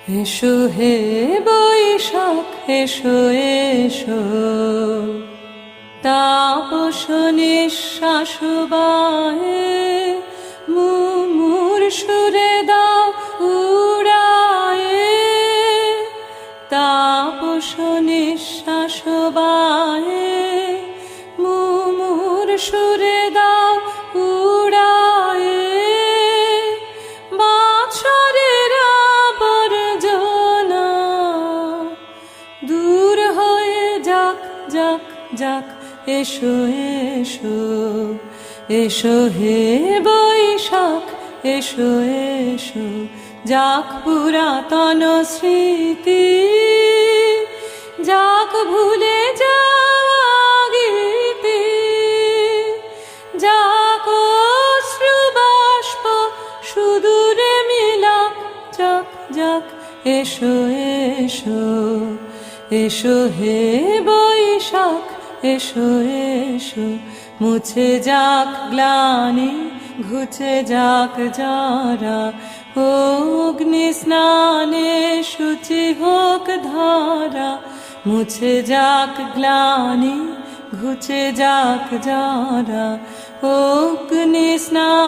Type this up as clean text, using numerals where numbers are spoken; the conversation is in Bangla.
এসো হে বৈশাখ এসো এসো, তাপস নিঃশ্বাস বায়ে মুমুর সুরে দাও উড়ায়ে, তাপস নিঃশ্বাস বায়ে মুমুর সুরে দাও উড়ায়ে। বাছরের আবর্জনা দূর হয়ে যাক যাক যাক, এসো এসো এসো হে বৈশাখ এসো এসো, যাক পুরাতন স্মৃতি, যাক ভুলে যাওয়া গীতি, যাক অশ্রুবাষ্প সুদূরে মিলাক, যাক যাক এসো এসো এসো হে বৈশাখ এসো এসো। মুছে যাক গ্লানি ঘুচে যাক যারা, অগ্নি স্নানে শুচি হোক ধারা। মুছে যাক গ্লানি ঘুচে যাক যারা, অগ্নি স্নান